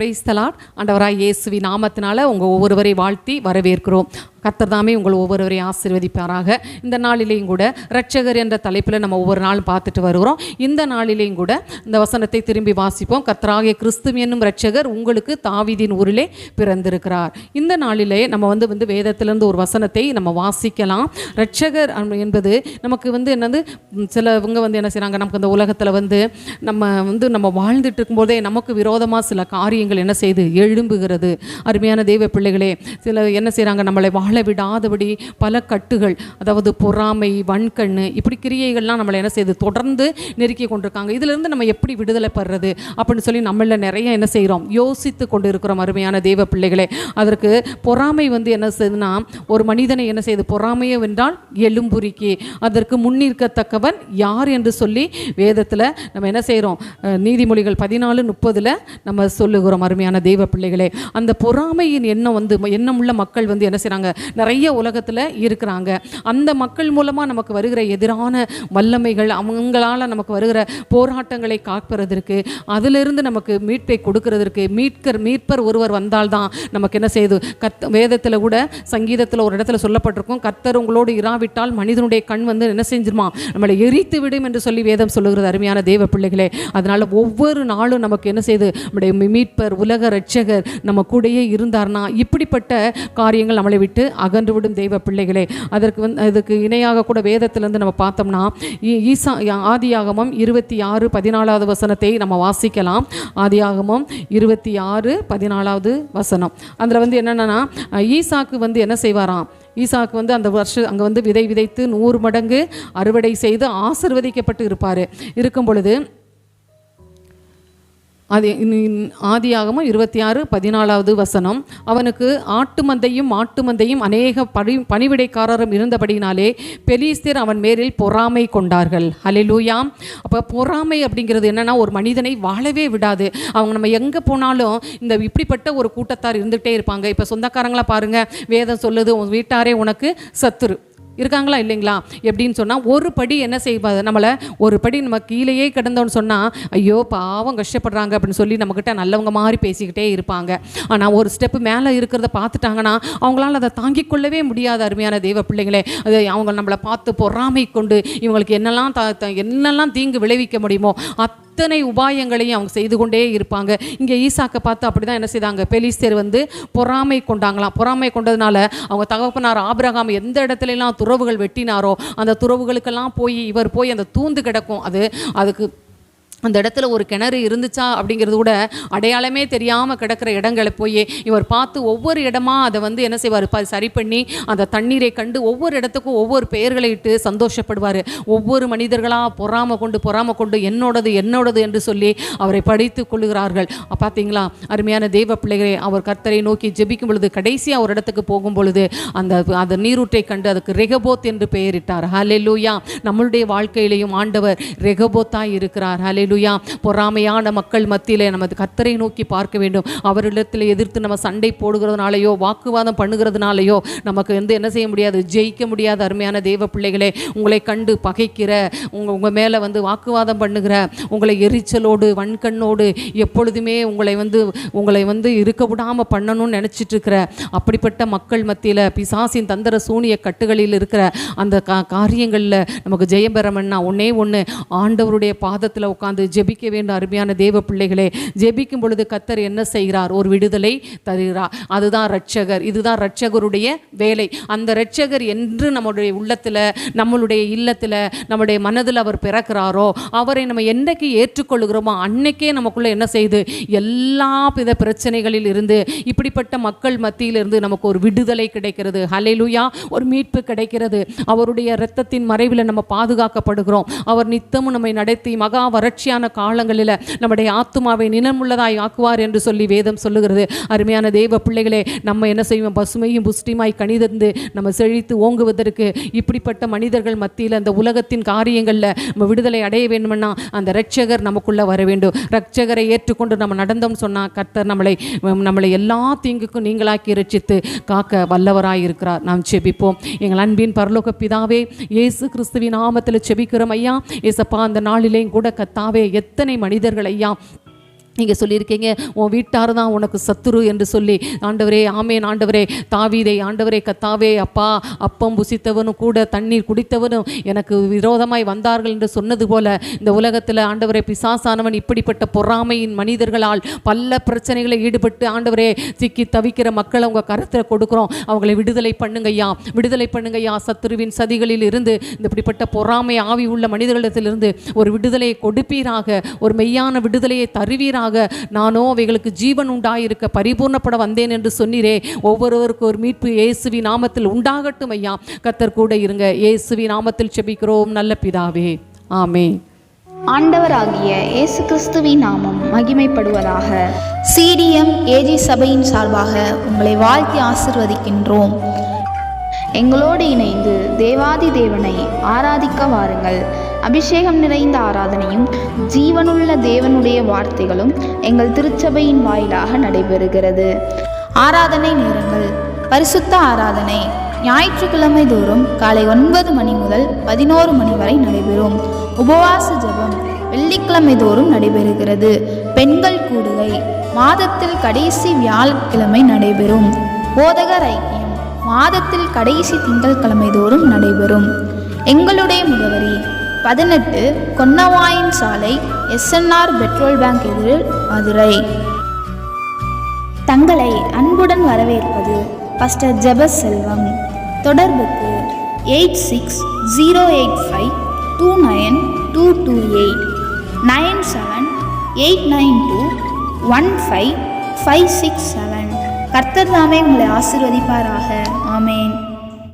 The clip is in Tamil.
Praise the Lord. ஆண்டவராய் இயேசுவின் நாமத்தினால உங்கள் ஒவ்வொருவரை வாழ்த்தி வரவேற்கிறோம். கர்த்தர் தாமே உங்கள் ஒவ்வொருவரையும் ஆசீர்வதிப்பாராக. இந்த நாளிலேயும் கூட இரட்சகர் என்ற தலைப்பில் நம்ம ஒவ்வொரு நாளும் பார்த்துட்டு வருகிறோம். இந்த நாளிலேயும் கூட இந்த வசனத்தை திரும்பி வாசிப்போம். கர்த்தராகிய கிறிஸ்து என்னும் இரட்சகர் உங்களுக்கு தாவீதின் ஊரிலே பிறந்திருக்கிறார். இந்த நாளிலே நம்ம வந்து வேதத்திலிருந்து ஒரு வசனத்தை நம்ம வாசிக்கலாம். இரட்சகர் என்பது நமக்கு என்னது, சிலவங்க என்ன செய்கிறாங்க, நமக்கு இந்த உலகத்தில் நம்ம வாழ்ந்துட்டு இருக்கும்போதே நமக்கு விரோதமாக சில காரியங்கள் என்ன செய்து எழும்புகிறது. அருமையான தெய்வ பிள்ளைகளே, சில என்ன செய்கிறாங்க, நம்மளை வாழ விடாதபடி பல கட்டுகள், அதாவது பொறாமை, வன்கண்ணு, இப்படி கிரியைகள்லாம் நம்மளை என்ன செய்து தொடர்ந்து நெருக்கி கொண்டிருக்காங்க. இதிலிருந்து நம்ம எப்படி விடுதலை பெறுறது அப்படின்னு சொல்லி நம்மள நிறைய என்ன செய்கிறோம், யோசித்து கொண்டு இருக்கிறோம். அருமையான தெய்வ பிள்ளைகளே, அதற்கு பொறாமை என்ன செய்யுதுன்னா, ஒரு மனிதனை என்ன செய்யுது, பொறாமையோ என்றால் எலும்புரிக்கி, அதற்கு முன்னிற்கத்தக்கவன் யார் என்று சொல்லி வேதத்தில் நம்ம என்ன செய்கிறோம், நீதிமொழிகள் 14:30 நம்ம சொல்லுகிறோம். அருமையான தெய்வ பிள்ளைகளே, அந்த பொறாமையின் எண்ணம் உள்ள மக்கள் என்ன செய்கிறாங்க, நிறைய உலகத்தில் இருக்கிறாங்க. அந்த மக்கள் மூலமாக நமக்கு வருகிற எதிரான வல்லமைகள், அவங்களால் நமக்கு வருகிற போராட்டங்களை காப்பதற்கு, அதிலிருந்து நமக்கு மீட்பை கொடுக்கறதற்கு மீட்பர் ஒருவர் வந்தால்தான் நமக்கு என்ன செய்யுது. வேதத்தில் கூட சங்கீதத்தில் ஒரு இடத்துல சொல்லப்பட்டிருக்கும், கர்த்தர் உங்களோடு இராவிட்டால் மனிதனுடைய கண் என்ன செஞ்சிருமா, நம்மளை எரித்து விடும் என்று சொல்லி வேதம் சொல்லுகிறது. அருமையான தேவ பிள்ளைகளே, அதனால் ஒவ்வொரு நாளும் நமக்கு என்ன செய்யுது, நம்முடைய மீட்பர், உலக இரட்சகர் நம்ம கூடயே இருந்தார்னா இப்படிப்பட்ட காரியங்கள் நம்மளை விட்டு அகன்றுவிடும் தெய்வ பிள்ளைகளே. அதுக்கு இணையாக கூட வேதத்திலிருந்து நம்ம பார்த்தோம்னா ஆதியாகமம் 26:14 வசனத்தை நம்ம வாசிக்கலாம். ஆதியாகமம் 26:14 வசனம். அதில் என்னென்னா, ஈசாக்கு என்ன செய்வாராம், ஈசாக்கு அந்த வருஷம் அங்கே விதை விதைத்து 100 மடங்கு அறுவடை செய்து ஆசீர்வதிக்கப்பட்டு இருக்கும் பொழுது, அது ஆதியாகமம் 26:14 வசனம், அவனுக்கு ஆட்டு மந்தையும் மாட்டு மந்தையும் அநேக பணிவிடைக்காரரும் இருந்தபடினாலே பெலிஸ்தர் அவன் மேலில் பொறாமை கொண்டார்கள். ஹல்லேலூயா. அப்போ பொறாமை அப்படிங்கிறது என்னென்னா, ஒரு மனிதனை வாழவே விடாது. அவங்க நம்ம எங்கே போனாலும் இப்படிப்பட்ட ஒரு கூட்டத்தார் இருந்துகிட்டே இருப்பாங்க. இப்போ சொந்தக்காரங்களா பாருங்கள், வேதம் சொல்லுது, உன் வீட்டாரே உனக்கு சத்துரு இருக்காங்களா இல்லைங்களா? எப்படின்னு சொன்னால், ஒரு படி என்ன செய்வாது, நம்மளை ஒரு படி நம்ம கீழேயே கிடந்தோன்னு சொன்னால், ஐயோ பாவம் கஷ்டப்படுறாங்க அப்படின்னு சொல்லி நம்மக்கிட்ட நல்லவங்க மாதிரி பேசிக்கிட்டே இருப்பாங்க. ஆனால் ஒரு ஸ்டெப்பு மேலே இருக்கிறத பார்த்துட்டாங்கன்னா அவங்களால அதை தாங்கிக் கொள்ளவே முடியாது. அருமையான தெய்வ பிள்ளைங்களே, அது அவங்க நம்மளை பார்த்து பொறாமை கொண்டு இவங்களுக்கு என்னெல்லாம் தீங்கு விளைவிக்க முடியுமோ அத்தனை உபாயங்களையும் அவங்க செய்து கொண்டே இருப்பாங்க. இங்கே ஈசாக்கை பார்த்து அப்படி தான் என்ன செய்தாங்க, பெலிஸ்தர் பொறாமை கொண்டாங்களாம். பொறாமை கொண்டதுனால அவங்க தகப்பனார் ஆபிரகாம் எந்த இடத்துலலாம் துறவுகள் வெட்டினாரோ அந்த துறவுகளுக்கெல்லாம் இவர் போய் அந்த தூந்து கிடக்கும். அதுக்கு அந்த இடத்துல ஒரு கிணறு இருந்துச்சா அப்படிங்கிறது கூட அடையாளமே தெரியாமல் கிடக்கிற இடங்களை போய் இவர் பார்த்து ஒவ்வொரு இடமா அதை என்ன செய்வார், சரி பண்ணி அந்த தண்ணீரை கண்டு ஒவ்வொரு இடத்துக்கும் ஒவ்வொரு பெயர்களை இட்டு சந்தோஷப்படுவார். ஒவ்வொரு மனிதர்களாக பொறாமை கொண்டு என்னோடது என்று சொல்லி அவரை படித்து கொள்ளுகிறார்கள். பார்த்தீங்களா அருமையான தெய்வ பிள்ளைகளே, அவர் கர்த்தரை நோக்கி ஜெபிக்கும் பொழுது கடைசியாக ஒரு இடத்துக்கு போகும் பொழுது அந்த நீரூற்றை கண்டு அதுக்கு ரெகபோத் என்று பெயரிட்டார். ஹல்லேலூயா. நம்மளுடைய வாழ்க்கையிலையும் ஆண்டவர் ரெகபோத்தாய் இருக்கிறார். ஹல்லேலூயா. பொறாமையான மக்கள் மத்தியிலே நமது கர்த்தரை நோக்கி பார்க்க வேண்டும். அவரிடத்தில் எதிர்த்து நம்ம சண்டை போடுகிறதுனாலையோ வாக்குவாதம் பண்ணுகிறதுனாலையோ நமக்கு என்ன செய்ய முடியாது, ஜெயிக்க முடியாது. அருமையான தெய்வ பிள்ளைகளே, உங்களை கண்டு பகைக்கிற, உங்கள் மேலே வாக்குவாதம் பண்ணுகிற, உங்களை எரிச்சலோடு வன்கண்ணோடு எப்பொழுதுமே உங்களை இருக்க விடாமல் பண்ணணும்னு நினச்சிட்டு இருக்கிற அப்படிப்பட்ட மக்கள் மத்தியில் பிசாசின் தந்திர சூனிய கட்டுகளில் இருக்கிற அந்த காரியங்களில் நமக்கு ஜெயம் பெறணும்னா ஒன்றே ஒன்று, ஆண்டவருடைய பாதத்தில் உட்கார்ந்து ஜெபிக்க வேண்டும். அருமையான தேவ பிள்ளைகளே, ஜெபிக்கும் பொழுது கர்த்தர் என்ன செய்கிறார், ஒரு விடுதலை தருகிறார். அதுதான் இரட்சகர். இதுதான் இரட்சகருடைய வேலை. அந்த இரட்சகர் என்று நம்முடைய உள்ளத்தில், நம்மளுடைய இல்லத்தில், நம்முடைய மனதில் அவர் பிறக்கிறாரோ, அவரை நம்ம என்னைக்கு ஏற்றுக்கொள்கிறோமோ அன்னைக்கே நமக்குள்ள என்ன செய்து, எல்லா வித பிரச்சனைகளில் இருந்து, இப்படிப்பட்ட மக்கள் மத்தியிலிருந்து நமக்கு ஒரு விடுதலை கிடைக்கிறது. ஹல்லேலூயா. ஒரு மீட்பு கிடைக்கிறது. அவருடைய இரத்தத்தின் மறைவில் நம்ம பாதுகாக்கப்படுகிறோம். அவர் நித்தமும் நம்மை நடத்தி மகா வறட்சியான காலங்களில் நம்முடைய ஆத்துமாவை நினமுள்ளதாய் ஆக்குவார் என்று சொல்லி வேதம் சொல்லுகிறது. அருமையான தேவ பிள்ளைகளே, நம்ம என்ன செய்வோம், பசுமையும் புஷ்டிமாய் கனிதந்து நம்ம செழித்து ஓங்குவதற்கு இப்படிப்பட்ட மனிதர்கள் மத்தியில் அந்த உலகத்தின் காரியங்களில் நம்ம விடுதலை அடைய வேண்டும்னா அந்த இரட்சகர் நமக்குள்ள வர வேண்டும். இரட்சகரை ஏற்றுக்கொண்டு நம்ம நடந்தோம்னு சொன்னால் கர்த்தர் நம்மளை எல்லா தீங்குக்கும் நீங்களாக்கி இரட்சித்து காக்க வல்லவராய் இருக்கிறார். நாம் செபிப்போம். எங்கள் அன்பின் பரலோக பிதாவே, இயேசு கிறிஸ்துவின் நாமத்தில் செபிக்கிறோம் ஐயா. ஏசப்பா, அந்த நாளிலேயும் கூட கத்தாவே எத்தனை மனிதர்கள் ஐயா நீங்கள் சொல்லியிருக்கீங்க உன் வீட்டார் தான் உனக்கு சத்துரு என்று சொல்லி. ஆண்டவரே, ஆமேன் ஆண்டவரே. தாவீதை ஆண்டவரே கத்தாவே, அப்பா அப்பம் புசித்தவனும் கூட தண்ணீர் குடித்தவனும் எனக்கு விரோதமாய் வந்தார்கள் என்று சொன்னது போல இந்த உலகத்தில் ஆண்டவரே பிசாசானவன் இப்படிப்பட்ட பொறாமையின் மனிதர்களால் பல பிரச்சனைகளை ஈடுபட்டு ஆண்டவரே சிக்கி தவிக்கிற மக்களை உங்கள் கருத்தில் கொடுக்குறோம். அவங்களை விடுதலை பண்ணுங்கய்யா, விடுதலை பண்ணுங்கய்யா. சத்துருவின் சதிகளில் இருந்து, இந்த இப்படிப்பட்ட பொறாமை ஆவி உள்ள மனிதர்களிடத்திலிருந்து ஒரு விடுதலையை கொடுப்பீராக, ஒரு மெய்யான விடுதலையை தருவீராக. நானோ அவைகளுக்கு ஜீவன் உண்டாயிருக்க பரிபூர்ணப்பட வந்தேன் என்று சொன்னீரே. ஒவ்வொருவருக்கும் ஒரு மீட்பு இயேசுவி நாமத்தில் உண்டாகட்டும் ஐயா. கர்த்தர் கூட இருங்க. இயேசுவி நாமத்தில் செபிக்கிறோம் நல்ல பிதாவே, ஆமென். ஆண்டவராகிய இயேசு கிறிஸ்துவின் நாமம் மகிமைப்படுவதாக. சிடிஎம் ஏஜி சபையின் சார்பாக உங்களை வாழ்த்தி ஆசிர்வதிக்கின்றோம். எங்களோடு இணைந்து தேவாதி தேவனை ஆராதிக்க வாருங்கள். அபிஷேகம் நிறைந்த ஆராதனையும் ஜீவனுள்ள தேவனுடைய வார்த்தைகளும் எங்கள் திருச்சபையின் வாயிலாக நடைபெறுகிறது. ஆராதனை நேரங்கள்: பரிசுத்த ஆராதனை ஞாயிற்றுக்கிழமை தோறும் காலை 9 மணி முதல் 11 மணி வரை நடைபெறும். உபவாச ஜெபம் வெள்ளிக்கிழமை தோறும் நடைபெறுகிறது. பெண்கள் கூடுகை மாதத்தில் கடைசி வியாழக்கிழமை நடைபெறும். போதகர் ஐக்கியம் மாதத்தில் கடைசி திங்கட்கிழமை தோறும் நடைபெறும். எங்களுடைய முகவரி 18 கொன்னவாயின் சாலை, SNR பெட்ரோல் பேங்க் எதிரில், மதுரை. தங்களை அன்புடன் வரவேற்பது பாஸ்டர் ஜெபஸ் செல்வம். தொடர்புக்கு 8608529228 9789215567. கர்த்தர் தாமே உங்களை ஆசீர்வதிப்பாராக. ஆமென்.